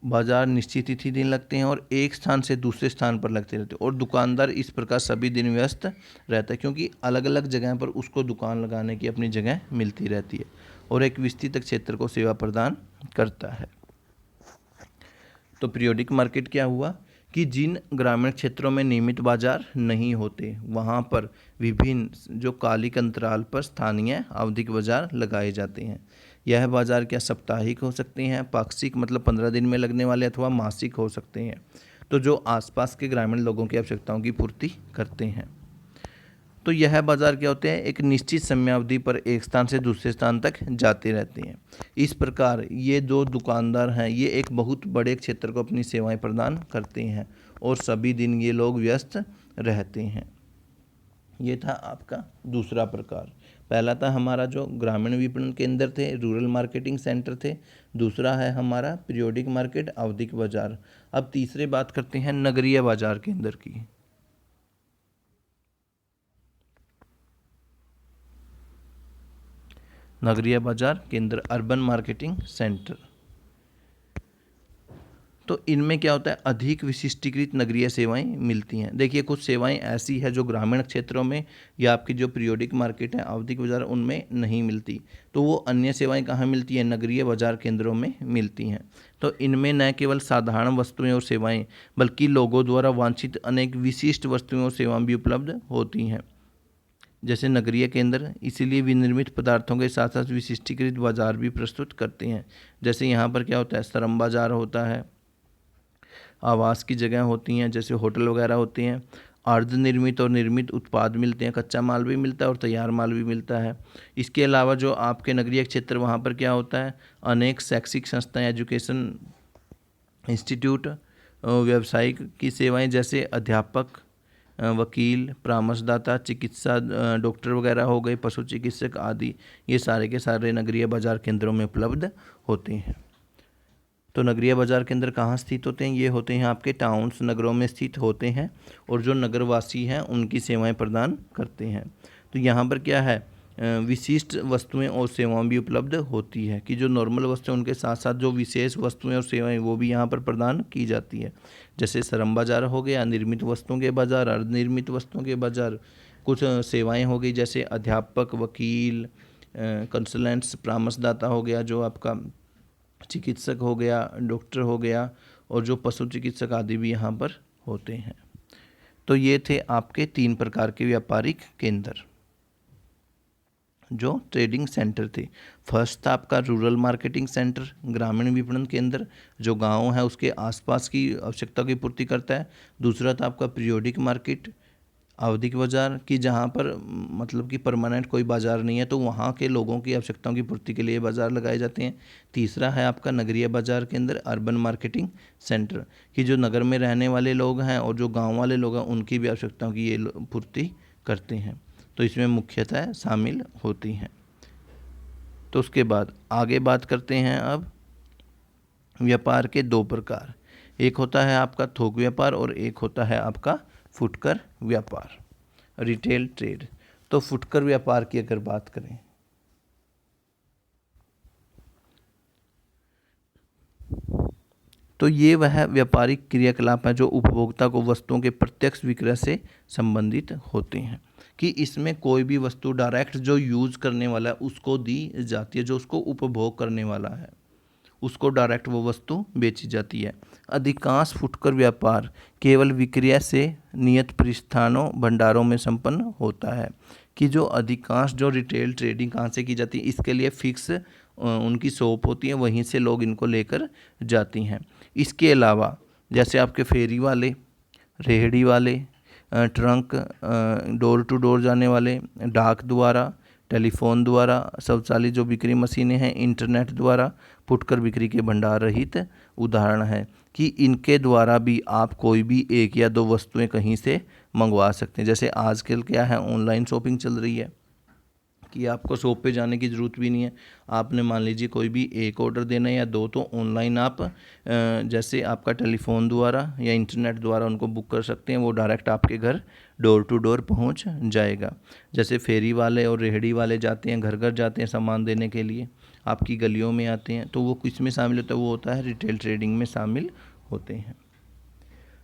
बाजार निश्चित तिथि दिन लगते हैं और एक स्थान से दूसरे स्थान पर लगते रहते हैं। और दुकानदार इस प्रकार सभी दिन व्यस्त रहता है, क्योंकि अलग अलग जगह पर उसको दुकान लगाने की अपनी जगह मिलती रहती है और एक विस्तृत क्षेत्र को सेवा प्रदान करता है। तो पीरियोडिक मार्केट क्या हुआ, कि जिन ग्रामीण क्षेत्रों में नियमित बाजार नहीं होते वहाँ पर विभिन्न जो कालिक अंतराल पर स्थानीय आवधिक बाजार लगाए जाते हैं। यह बाजार क्या साप्ताहिक हो सकते हैं, पाक्षिक मतलब 15 दिन में लगने वाले, अथवा मासिक हो सकते हैं। तो जो आसपास के ग्रामीण लोगों की आवश्यकताओं की पूर्ति करते हैं। तो यह बाजार क्या होते हैं, एक निश्चित समयावधि पर एक स्थान से दूसरे स्थान तक जाते रहते हैं। इस प्रकार ये जो दुकानदार हैं ये एक बहुत बड़े क्षेत्र को अपनी सेवाएं प्रदान करते हैं और सभी दिन ये लोग व्यस्त रहते हैं। ये था आपका दूसरा प्रकार। पहला था हमारा जो ग्रामीण विपणन केंद्र थे, रूरल मार्केटिंग सेंटर थे। दूसरा है हमारा पीरियोडिक मार्केट, आवधिक बाजार। अब तीसरे बात करते हैं नगरीय बाजार केंद्र की। नगरीय बाजार केंद्र, अर्बन मार्केटिंग सेंटर। तो इनमें क्या होता है, अधिक विशिष्टीकृत नगरीय सेवाएं मिलती हैं। देखिए कुछ सेवाएं ऐसी है जो ग्रामीण क्षेत्रों में या आपकी जो पीरियोडिक मार्केट है, आवधिक बाजार, उनमें नहीं मिलती। तो वो अन्य सेवाएं कहाँ मिलती हैं, नगरीय बाजार केंद्रों में मिलती हैं। तो इनमें न केवल साधारण वस्तुएं और सेवाएं बल्कि लोगों द्वारा वांछित अनेक विशिष्ट वस्तुएं और सेवाएं भी उपलब्ध होती हैं। जैसे नगरीय केंद्र इसीलिए विनिर्मित पदार्थों के साथ साथ विशिष्टीकृत बाजार भी प्रस्तुत करते हैं। जैसे यहाँ पर क्या होता है, श्रम बाजार होता है, आवास की जगह होती हैं जैसे होटल वगैरह होते हैं, अर्धनिर्मित और निर्मित उत्पाद मिलते हैं, कच्चा माल भी मिलता है और तैयार माल भी मिलता है। इसके अलावा जो आपके नगरीय क्षेत्र वहाँ पर क्या होता है, अनेक शैक्षिक संस्थाएं, एजुकेशन इंस्टीट्यूट, व्यावसायिक की सेवाएं जैसे अध्यापक, वकील, परामर्शदाता, चिकित्सा, डॉक्टर वगैरह हो गए, पशु चिकित्सक आदि, ये सारे के सारे नगरीय बाजार केंद्रों में उपलब्ध होते हैं। तो नगरीय बाजार केंद्र कहाँ स्थित होते हैं, ये होते हैं आपके टाउन्स, नगरों में स्थित होते हैं और जो नगरवासी हैं उनकी सेवाएं प्रदान करते हैं। तो यहाँ पर क्या है, विशिष्ट वस्तुएं और सेवाएं भी उपलब्ध होती है कि जो नॉर्मल वस्तुएं उनके साथ साथ जो विशेष वस्तुएं और सेवाएं वो भी यहाँ पर प्रदान की जाती है। जैसे श्रम बाजार हो गया, निर्मित वस्तुओं के बाजार, अर्धनिर्मित वस्तुओं के बाजार, कुछ सेवाएं हो गई जैसे अध्यापक, वकील, कंसल्टेंट्स, परामर्शदाता हो गया, जो आपका चिकित्सक हो गया, डॉक्टर हो गया, और जो पशु चिकित्सक आदि भी यहाँ पर होते हैं। तो ये थे आपके 3 प्रकार के व्यापारिक केंद्र जो ट्रेडिंग सेंटर थे। फर्स्ट था आपका रूरल मार्केटिंग सेंटर, ग्रामीण विपणन केंद्र, जो गांव है उसके आसपास की आवश्यकता की पूर्ति करता है। दूसरा था आपका पीरियोडिक मार्केट, आवधिक बाजार, कि जहाँ पर मतलब कि परमानेंट कोई बाज़ार नहीं है तो वहाँ के लोगों की आवश्यकताओं की पूर्ति के लिए बाज़ार लगाए जाते हैं। तीसरा है आपका नगरीय बाजार केंद्र, अर्बन मार्केटिंग सेंटर, कि जो नगर में रहने वाले लोग हैं और जो गांव वाले लोग हैं उनकी भी आवश्यकताओं की ये पूर्ति करते हैं। तो इसमें मुख्यतः शामिल होती हैं। तो उसके बाद आगे बात करते हैं अब व्यापार के 2 प्रकार। एक होता है आपका थोक व्यापार और एक होता है आपका फुटकर व्यापार, रिटेल ट्रेड। तो फुटकर व्यापार की अगर बात करें तो ये वह व्यापारिक क्रियाकलाप है जो उपभोक्ता को वस्तुओं के प्रत्यक्ष विक्रय से संबंधित होते हैं, कि इसमें कोई भी वस्तु डायरेक्ट जो यूज़ करने वाला है उसको दी जाती है, जो उसको उपभोग करने वाला है उसको डायरेक्ट वो वस्तु बेची जाती है। अधिकांश फुटकर व्यापार केवल विक्रय से नियत प्रतिष्ठानों, भंडारों में संपन्न होता है, कि जो अधिकांश जो रिटेल ट्रेडिंग कहाँ से की जाती है, इसके लिए फिक्स उनकी शॉप होती है, वहीं से लोग इनको लेकर जाती हैं। इसके अलावा जैसे आपके फेरी वाले, रेहड़ी वाले, ट्रंक, डोर टू डोर जाने वाले, डाक द्वारा, टेलीफोन द्वारा, स्वचालित जो बिक्री मशीनें हैं, इंटरनेट द्वारा, फुटकर बिक्री के भंडार रहित उदाहरण है, कि इनके द्वारा भी आप कोई भी 1 या 2 वस्तुएं कहीं से मंगवा सकते हैं। जैसे आजकल क्या है, ऑनलाइन शॉपिंग चल रही है कि आपको शॉप पे जाने की ज़रूरत भी नहीं है। आपने मान लीजिए कोई भी 1 ऑर्डर देना है या 2, तो ऑनलाइन आप जैसे आपका टेलीफोन द्वारा या इंटरनेट द्वारा उनको बुक कर सकते हैं, वो डायरेक्ट आपके घर डोर टू डोर पहुंच जाएगा। जैसे फेरी वाले और रेहड़ी वाले जाते हैं, घर घर जाते हैं सामान देने के लिए, आपकी गलियों में आते हैं, तो वो किस में शामिल होता है, वो होता है रिटेल ट्रेडिंग में शामिल होते हैं।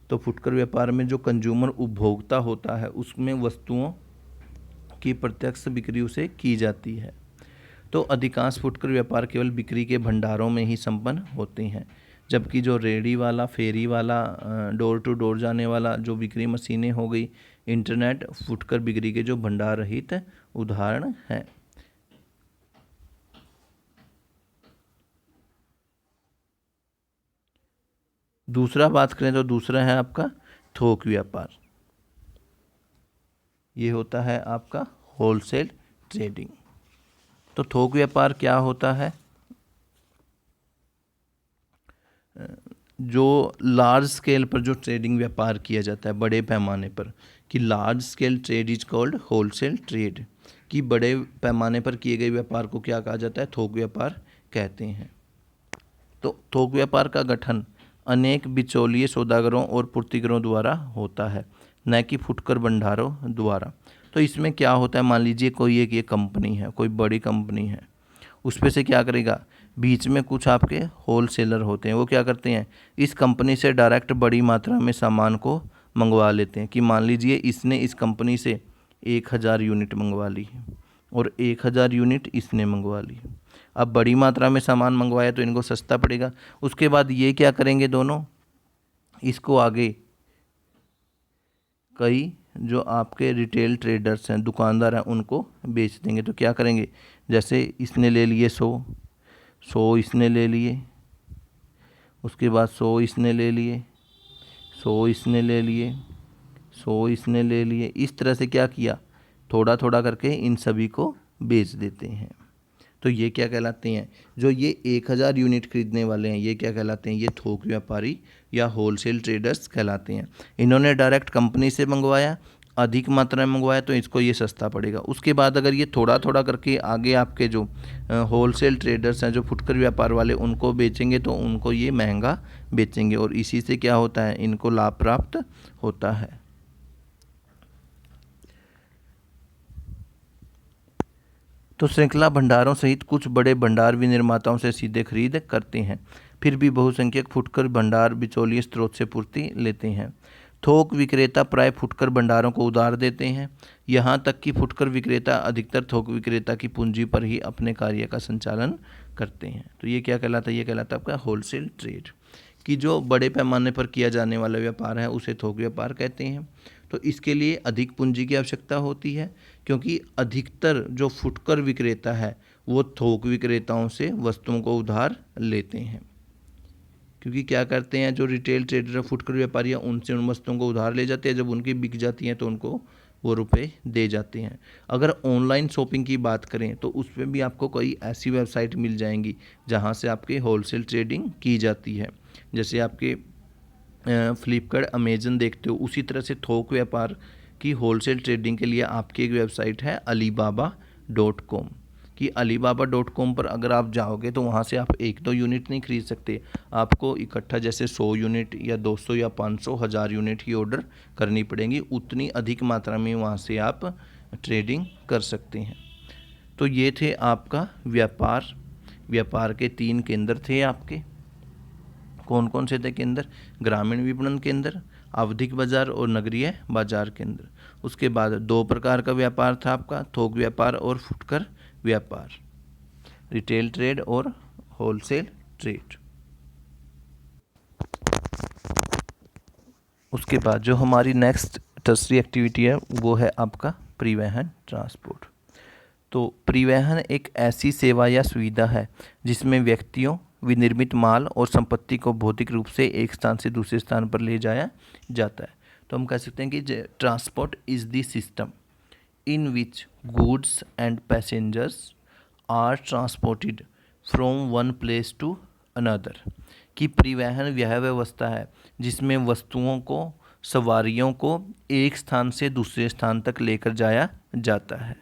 तो फुटकर व्यापार में जो कंज्यूमर उपभोक्ता होता है उसमें वस्तुओं की प्रत्यक्ष बिक्री उसे की जाती है। तो अधिकांश फुटकर व्यापार केवल बिक्री के भंडारों में ही संपन्न होते हैं, जबकि जो रेडी वाला, फेरी वाला, डोर टू डोर जाने वाला जो बिक्री मशीनें हो गई, इंटरनेट, फुटकर बिक्री के जो भंडार रहित उदाहरण हैं। दूसरा बात करें तो दूसरा है आपका थोक व्यापार। ये होता है आपका होलसेल ट्रेडिंग। तो थोक व्यापार क्या होता है, जो लार्ज स्केल पर जो ट्रेडिंग व्यापार किया जाता है बड़े पैमाने पर, कि large scale trade is called wholesale trade, कि बड़े पैमाने पर किए गए व्यापार को क्या कहा जाता है, थोक व्यापार कहते हैं। तो थोक व्यापार का गठन अनेक बिचौलिए सौदागरों और पूर्तिगरों द्वारा होता है, न कि फुटकर भंडारों द्वारा। तो इसमें क्या होता है, मान लीजिए कोई एक ये कंपनी है, कोई बड़ी कंपनी है, उस पे से क्या करेगा, बीच में कुछ आपके होलसेलर होते हैं, वो क्या करते हैं, इस कंपनी से डायरेक्ट बड़ी मात्रा में सामान को मंगवा लेते हैं। कि मान लीजिए इसने इस कंपनी से 1000 यूनिट मंगवा ली और 1000 यूनिट इसने मंगवा ली। अब बड़ी मात्रा में सामान मंगवाया तो इनको सस्ता पड़ेगा। उसके बाद ये क्या करेंगे, दोनों इसको आगे कई जो आपके रिटेल ट्रेडर्स हैं, दुकानदार हैं, उनको बेच देंगे। तो क्या करेंगे, जैसे इसने ले लिए 100 इसने ले लिए, उसके बाद 100 इसने ले लिए, 100 इसने ले लिए, 100 इसने ले लिए। इस तरह से क्या किया, थोड़ा थोड़ा करके इन सभी को बेच देते हैं। तो ये क्या कहलाते हैं, जो ये 1000 यूनिट खरीदने वाले हैं, ये क्या कहलाते हैं, ये थोक व्यापारी या होलसेल ट्रेडर्स कहलाते हैं। इन्होंने डायरेक्ट कंपनी से मंगवाया, अधिक मात्रा में मंगवाया, तो इसको ये सस्ता पड़ेगा। उसके बाद अगर ये थोड़ा थोड़ा करके आगे आपके जो होलसेल ट्रेडर्स हैं, जो फुटकर व्यापार वाले, उनको बेचेंगे तो उनको ये महंगा बेचेंगे और इसी से क्या होता है, इनको लाभ प्राप्त होता है। तो श्रृंखला भंडारों सहित कुछ बड़े भंडार विनिर्माताओं से सीधे खरीद करते हैं, फिर भी बहुसंख्यक फुटकर भंडार बिचौलिए स्रोत से पूर्ति लेते हैं। थोक विक्रेता प्राय फुटकर भंडारों को उधार देते हैं, यहाँ तक कि फुटकर विक्रेता अधिकतर थोक विक्रेता की पूंजी पर ही अपने कार्य का संचालन करते हैं। तो ये क्या कहलाता है, ये कहलाता है आपका होलसेल ट्रेड। कि जो बड़े पैमाने पर किया जाने वाला व्यापार है उसे थोक व्यापार कहते हैं। तो इसके लिए अधिक पूंजी की आवश्यकता होती है, क्योंकि अधिकतर जो फुटकर विक्रेता है वो थोक विक्रेताओं से वस्तुओं को उधार लेते हैं। क्योंकि क्या करते हैं, जो रिटेल ट्रेडर फुटकर व्यापारी हैं उनसे उन वस्तुओं को उधार ले जाते हैं, जब उनकी बिक जाती हैं तो उनको वो रुपए दे जाते हैं। अगर ऑनलाइन शॉपिंग की बात करें तो उस पर भी आपको कई ऐसी वेबसाइट मिल जाएंगी जहां से आपके होलसेल ट्रेडिंग की जाती है। जैसे आपके फ्लिपकार्ट, अमेजन देखते हो, उसी तरह से थोक व्यापार की होलसेल ट्रेडिंग के लिए आपकी एक वेबसाइट है alibaba.com। कि alibaba.com पर अगर आप जाओगे तो वहाँ से आप 1-2 यूनिट नहीं खरीद सकते, आपको इकट्ठा जैसे 100 यूनिट या 200 या 500 1000 यूनिट ही ऑर्डर करनी पड़ेंगी। उतनी अधिक मात्रा में वहाँ से आप ट्रेडिंग कर सकते हैं। तो ये थे आपका व्यापार के 3 केंद्र थे आपके। कौन कौन से थे केंद्र, ग्रामीण विपणन केंद्र, आवधिक बाजार और नगरीय बाजार केंद्र। उसके बाद 2 प्रकार का व्यापार था आपका, थोक व्यापार और फुटकर व्यापार, रिटेल ट्रेड और होलसेल ट्रेड। उसके बाद जो हमारी नेक्स्ट टर्सरी एक्टिविटी है वो है आपका परिवहन, ट्रांसपोर्ट। तो परिवहन एक ऐसी सेवा या सुविधा है जिसमें व्यक्तियों, विनिर्मित माल और संपत्ति को भौतिक रूप से एक स्थान से दूसरे स्थान पर ले जाया जाता है। तो हम कह सकते हैं कि transport is the system in which goods and passengers are transported from one place to another. कि परिवहन वह व्यवस्था है जिसमें वस्तुओं को, सवारियों को एक स्थान से दूसरे स्थान तक लेकर जाया जाता है।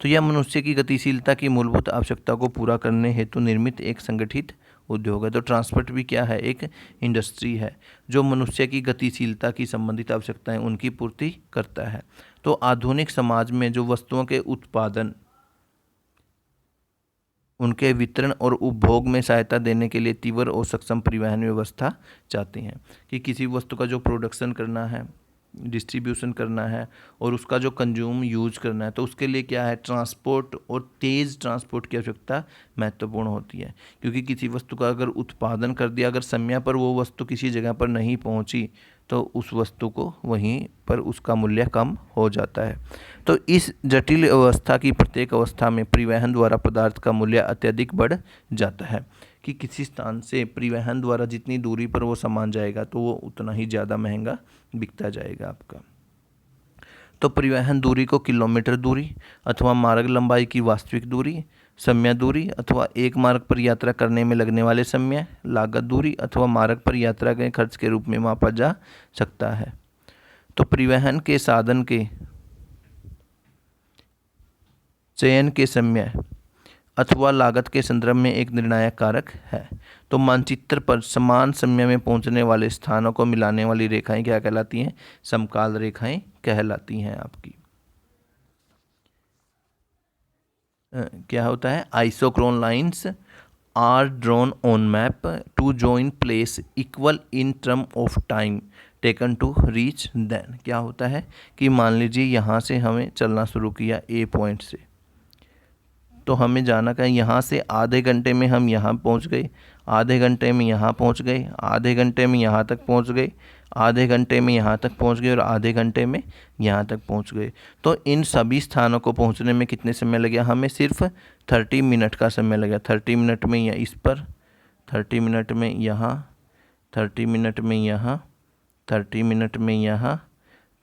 तो यह मनुष्य की गतिशीलता की मूलभूत आवश्यकता को पूरा करने हेतु निर्मित एक संगठित उद्योग है। तो ट्रांसपोर्ट भी क्या है, एक इंडस्ट्री है जो मनुष्य की गतिशीलता की संबंधित आवश्यकताएं उनकी पूर्ति करता है। तो आधुनिक समाज में जो वस्तुओं के उत्पादन, उनके वितरण और उपभोग में सहायता देने के लिए तीव्र और सक्षम परिवहन व्यवस्था चाहते हैं। कि किसी वस्तु का जो प्रोडक्शन करना है, डिस्ट्रीब्यूशन करना है और उसका जो कंज्यूम यूज करना है, तो उसके लिए क्या है, ट्रांसपोर्ट और तेज़ ट्रांसपोर्ट की आवश्यकता महत्वपूर्ण होती है। क्योंकि किसी वस्तु का अगर उत्पादन कर दिया, अगर समय पर वो वस्तु किसी जगह पर नहीं पहुंची तो उस वस्तु को वहीं पर उसका मूल्य कम हो जाता है। तो इस जटिल अवस्था की प्रत्येक अवस्था में परिवहन द्वारा पदार्थ का मूल्य अत्यधिक बढ़ जाता है। कि किसी स्थान से परिवहन द्वारा जितनी दूरी पर वो सामान जाएगा तो वो उतना ही ज़्यादा महंगा बिकता जाएगा आपका। तो परिवहन दूरी को किलोमीटर दूरी अथवा मार्ग लंबाई की वास्तविक दूरी, समय दूरी अथवा एक मार्ग पर यात्रा करने में लगने वाले समय, लागत दूरी अथवा मार्ग पर यात्रा के खर्च के रूप में मापा जा सकता है। तो परिवहन के साधन के चयन के समय अथवा लागत के संदर्भ में एक निर्णायक कारक है। तो मानचित्र पर समान समय में पहुंचने वाले स्थानों को मिलाने वाली रेखाएं क्या कहलाती हैं, समकाल रेखाएं कहलाती हैं आपकी। क्या होता है, isochrone lines are drawn on map to join place equal in term of time taken to reach then. क्या होता है कि मान लीजिए यहाँ से हमें चलना शुरू किया ए पॉइंट से, तो हमें जाना का यहाँ से आधे घंटे में हम यहाँ पहुँच गए, आधे घंटे में यहाँ पहुँच गए, आधे घंटे में यहाँ तक पहुँच गए, आधे घंटे में यहाँ तक पहुँच गए और आधे घंटे में यहाँ तक पहुँच गए। तो इन सभी स्थानों को पहुँचने में कितने समय लगे, हमें सिर्फ 30 मिनट का समय लगा। 30 मिनट में या इस पर, 30 मिनट में यहाँ, 30 मिनट में यहाँ, 30 मिनट में यहाँ,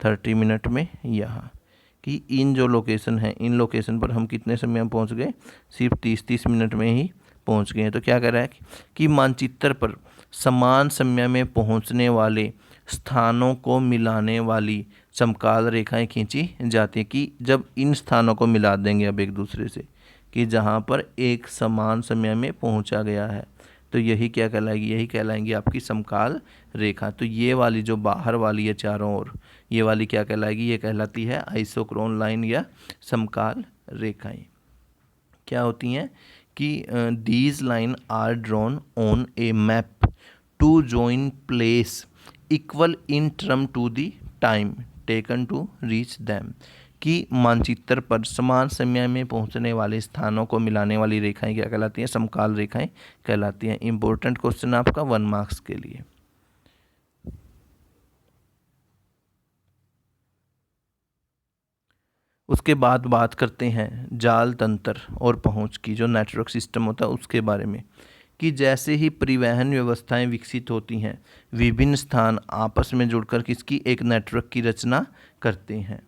30 मिनट में यहाँ, कि इन जो लोकेशन है इन लोकेशन पर हम कितने समय में पहुँच गए, सिर्फ 30 मिनट में ही पहुँच गए हैं। तो क्या कह रहा है कि मानचित्र पर समान समय में पहुँचने वाले स्थानों को मिलाने वाली समकाल रेखाएं खींची जाती हैं। कि जब इन स्थानों को मिला देंगे अब एक दूसरे से, कि जहाँ पर एक समान समय में पहुँचा गया है, तो यही क्या कहलाएगी, यही कहलाएंगी आपकी समकाल रेखा। तो ये वाली जो बाहर वाली है चारों ओर, ये वाली क्या कहलाएगी, ये कहलाती है आइसोक्रोन लाइन या समकाल रेखाएं। क्या होती हैं कि these line are drawn on a map to join place equal in term to the time taken to reach them. कि मानचित्र पर समान समय में पहुंचने वाले स्थानों को मिलाने वाली रेखाएं क्या कहलाती हैं, समकाल रेखाएं कहलाती हैं। इंपॉर्टेंट क्वेश्चन आपका 1 मार्क्स के लिए। उसके बाद बात करते हैं जाल तंत्र और पहुंच की, जो नेटवर्क सिस्टम होता है उसके बारे में। कि जैसे ही परिवहन व्यवस्थाएं विकसित होती हैं, विभिन्न स्थान आपस में जुड़कर किसकी, एक नेटवर्क की रचना करते हैं।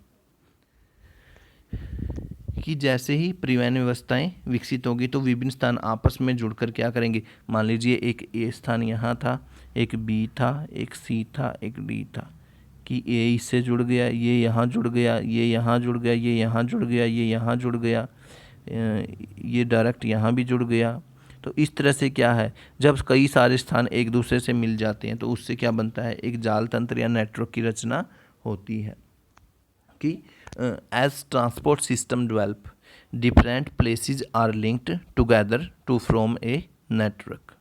कि जैसे ही परिवहन व्यवस्थाएं विकसित होगी तो विभिन्न स्थान आपस में जुड़कर क्या करेंगे, मान लीजिए एक ए स्थान यहाँ था, एक बी था, एक सी था, एक डी था। कि ए इससे जुड़ गया, ये यहाँ जुड़ गया, ये यहाँ जुड़ गया, ये यहाँ जुड़ गया, ये यहाँ जुड़ गया, ये डायरेक्ट यहाँ भी जुड़ गया। तो इस तरह से क्या है, जब कई सारे स्थान एक दूसरे से मिल जाते हैं तो उससे क्या बनता है, एक जाल तंत्र या नेटवर्क की रचना होती है। कि as transport system develop different places are linked together to form a network.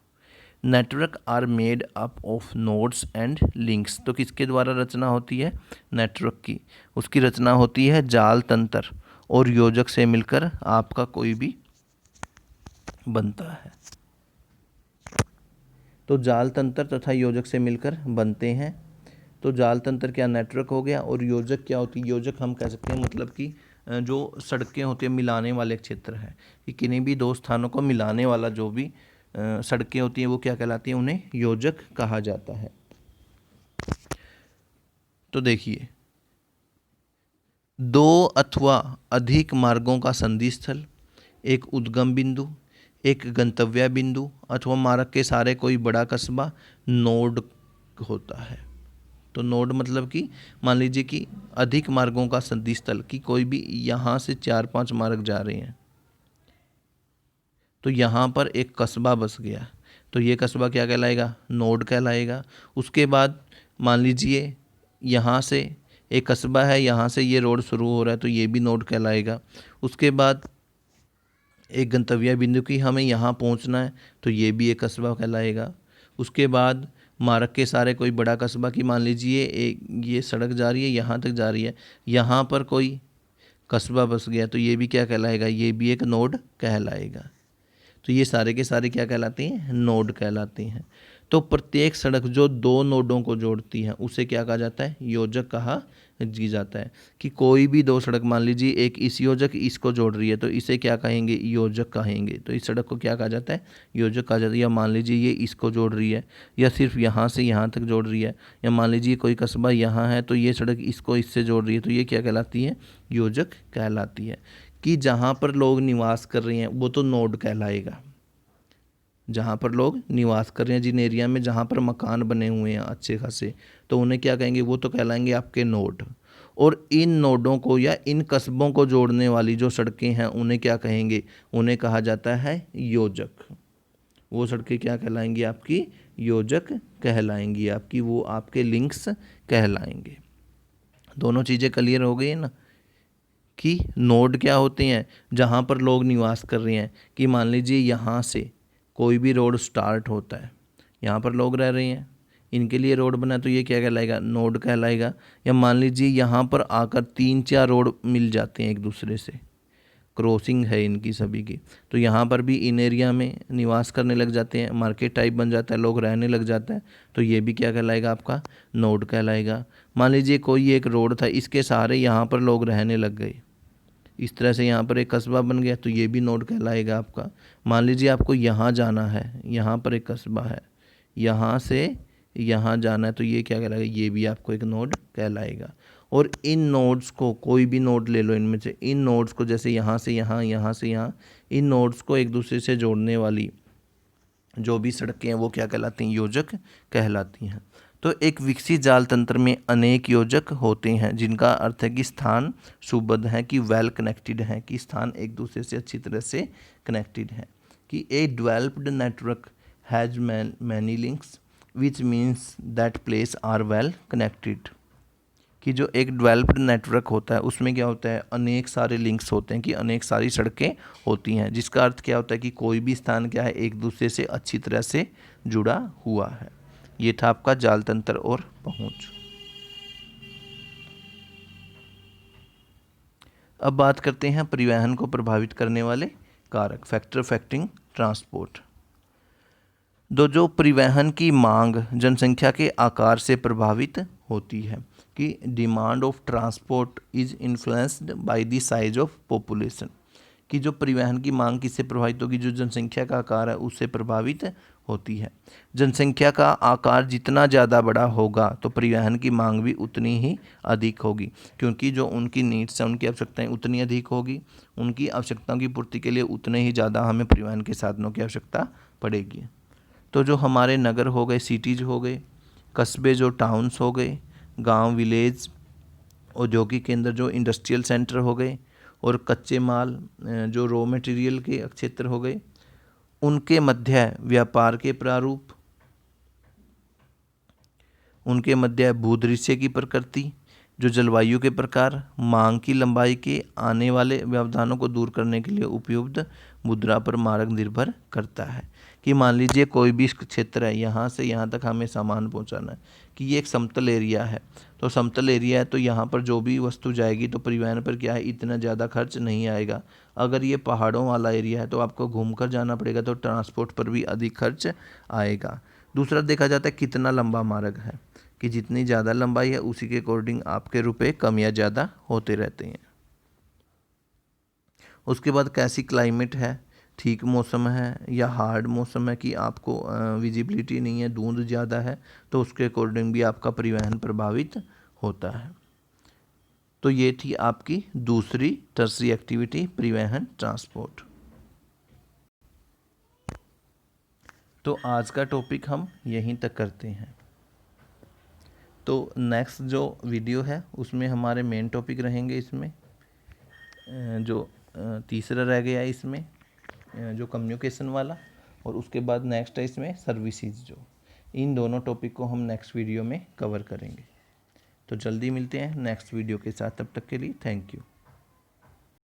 Network are made up of nodes and links. तो किसके द्वारा रचना होती है, नेटवर्क की, उसकी रचना होती है जाल तंत्र और योजक से मिलकर आपका कोई भी बनता है। तो जाल तंत्र तथा योजक से मिलकर बनते हैं। तो जाल तंत्र क्या, नेटवर्क हो गया, और योजक क्या होती है, योजक हम कह सकते हैं मतलब कि जो सड़कें होती हैं मिलाने वाले क्षेत्र है, कि किन्हीं भी दो स्थानों को मिलाने वाला जो भी सड़कें होती हैं वो क्या कहलाती हैं, उन्हें योजक कहा जाता है। तो देखिए, दो अथवा अधिक मार्गों का संधि स्थल, एक उद्गम बिंदु, एक गंतव्य बिंदु अथवा मार्ग के सारे कोई बड़ा कस्बा नोड होता है। तो नोड मतलब कि मान लीजिए कि अधिक मार्गों का संधि स्थल, कि कोई भी यहाँ से 4-5 मार्ग जा रहे हैं, तो यहाँ पर एक कस्बा बस गया, तो ये कस्बा क्या कहलाएगा, नोड कहलाएगा। उसके बाद मान लीजिए यहाँ से एक कस्बा है, यहाँ से ये रोड शुरू हो रहा है, तो ये भी नोड कहलाएगा। उसके बाद एक गंतव्य बिंदु की हमें यहाँ पहुँचना है, तो ये भी एक कस्बा कहलाएगा। उसके बाद मार्ग के सारे कोई बड़ा कस्बा, की मान लीजिए एक ये सड़क जा रही है, यहाँ तक जा रही है, यहाँ पर कोई कस्बा बस गया, तो ये भी क्या कहलाएगा, ये भी एक नोड कहलाएगा। तो ये सारे के सारे क्या कहलाते हैं, नोड कहलाते हैं। तो प्रत्येक सड़क जो दो नोडों को जोड़ती है उसे क्या कहा जाता है, योजक कहा जी जाता है। कि कोई भी दो सड़क, मान लीजिए एक इस योजक इसको जोड़ रही है, तो इसे क्या कहेंगे, योजक कहेंगे। तो इस सड़क को क्या कहा जाता है, योजक कहा जाता है। या मान लीजिए ये इसको जोड़ रही है, या सिर्फ यहाँ से यहाँ तक जोड़ रही है, या मान लीजिए कोई कस्बा यहाँ है तो ये सड़क इसको इससे जोड़ रही है, तो ये क्या कहलाती है, योजक कहलाती है। कि जहाँ पर लोग निवास कर रहे हैं वो तो नोड कहलाएगा, जहाँ पर लोग निवास कर रहे हैं, जिन एरिया में जहाँ पर मकान बने हुए हैं अच्छे खासे, तो उन्हें क्या कहेंगे, वो तो कहलाएंगे आपके नोड। और इन नोडों को या इन कस्बों को जोड़ने वाली जो सड़कें हैं उन्हें क्या कहेंगे, उन्हें कहा जाता है योजक। वो सड़कें क्या कहलाएंगी, आपकी योजक कहलाएंगी, आपकी वो आपके लिंक्स कहलाएंगे। दोनों चीज़ें क्लियर हो गई है ना। कि नोड क्या होते हैं, जहाँ पर लोग निवास कर रहे हैं। कि मान लीजिए यहाँ से कोई भी रोड स्टार्ट होता है, यहाँ पर लोग रह रहे हैं, इनके लिए रोड बना, तो ये क्या कहलाएगा, नोड कहलाएगा। या मान लीजिए यहाँ पर आकर 3-4 रोड मिल जाते हैं एक दूसरे से, क्रॉसिंग है इनकी सभी की, तो यहाँ पर भी इन एरिया में निवास करने लग जाते हैं, मार्केट टाइप बन जाता है, लोग रहने लग जाते हैं, तो ये भी क्या कहलाएगा, आपका नोड कहलाएगा। मान लीजिए कोई एक रोड था, इसके सहारे यहाँ पर लोग रहने लग गए, इस तरह से यहाँ पर एक कस्बा बन गया, तो ये भी नोड कहलाएगा आपका। मान लीजिए आपको यहाँ जाना है, यहाँ पर एक कस्बा है, यहाँ से यहाँ जाना है, तो ये क्या कहलाएगा, ये भी आपको एक नोड कहलाएगा। और इन नोड्स को, कोई भी नोड ले लो इनमें से, इन नोड्स को जैसे यहाँ से यहाँ, यहाँ से यहाँ, इन नोड्स को एक दूसरे से जोड़ने वाली जो भी सड़कें हैं वो क्या कहलाती हैं, योजक कहलाती हैं। तो एक विकसित जाल तंत्र में अनेक योजक होते हैं, जिनका अर्थ है कि स्थान सुबद्ध हैं, कि वेल कनेक्टेड हैं, कि स्थान एक दूसरे से अच्छी तरह से कनेक्टेड हैं। कि a developed network has many links which means that place are well connected. कि जो एक डेवलप्ड नेटवर्क होता है उसमें क्या होता है, अनेक सारे लिंक्स होते हैं, कि अनेक सारी सड़कें होती हैं, जिसका अर्थ क्या होता है कि कोई भी स्थान क्या है, एक दूसरे से अच्छी तरह से जुड़ा हुआ है। ये था आपका जाल तंत्र और पहुंच। अब बात करते हैं परिवहन को प्रभावित करने वाले कारक, फैक्टर अफेक्टिंग ट्रांसपोर्ट। जो परिवहन की मांग जनसंख्या के आकार से प्रभावित होती है। कि demand of transport is influenced by the size of population. कि जो परिवहन की मांग किससे प्रभावित होगी, जो जनसंख्या का आकार है उससे प्रभावित होती है। जनसंख्या का आकार जितना ज़्यादा बड़ा होगा तो परिवहन की मांग भी उतनी ही अधिक होगी, क्योंकि जो उनकी नीड्स हैं, उनकी आवश्यकताएं उतनी अधिक होगी, उनकी आवश्यकताओं की पूर्ति के लिए उतने ही ज़्यादा हमें परिवहन के साधनों की आवश्यकता पड़ेगी। तो जो हमारे नगर हो गए, सिटीज़ हो गए, कस्बे जो टाउन्स हो गए, गांव विलेज, औद्योगिक केंद्र जो इंडस्ट्रियल सेंटर हो गए, और कच्चे माल जो रॉ मटेरियल के क्षेत्र हो गए, उनके मध्य व्यापार के प्रारूप, उनके मध्य भूदृश्य की प्रकृति, जो जलवायु के प्रकार, मांग की लंबाई के आने वाले व्यवधानों को दूर करने के लिए उपयुक्त मुद्रा पर मार्ग निर्भर करता है। कि मान लीजिए कोई भी क्षेत्र है, यहाँ से यहाँ तक हमें सामान पहुँचाना है, कि ये एक समतल एरिया है, तो समतल एरिया है तो यहाँ पर जो भी वस्तु जाएगी तो परिवहन पर क्या है, इतना ज़्यादा खर्च नहीं आएगा। अगर ये पहाड़ों वाला एरिया है तो आपको घूमकर जाना पड़ेगा, तो ट्रांसपोर्ट पर भी अधिक खर्च आएगा। दूसरा देखा जाता है कितना लंबा मार्ग है, कि जितनी ज़्यादा लंबाई है उसी के अकॉर्डिंग आपके रुपए कम या ज़्यादा होते रहते हैं। उसके बाद कैसी क्लाइमेट है, ठीक मौसम है या हार्ड मौसम है, कि आपको विजिबिलिटी नहीं है, धुंध ज़्यादा है, तो उसके अकॉर्डिंग भी आपका परिवहन प्रभावित होता है। तो ये थी आपकी दूसरी टर्सरी एक्टिविटी, परिवहन ट्रांसपोर्ट। तो आज का टॉपिक हम यहीं तक करते हैं। तो नेक्स्ट जो वीडियो है उसमें हमारे मेन टॉपिक रहेंगे, इसमें जो तीसरा रह गया है इसमें जो कम्युनिकेशन वाला, और उसके बाद नेक्स्ट है इसमें सर्विसेज। जो इन दोनों टॉपिक को हम नेक्स्ट वीडियो में कवर करेंगे। तो जल्दी मिलते हैं नेक्स्ट वीडियो के साथ, तब तक के लिए थैंक यू।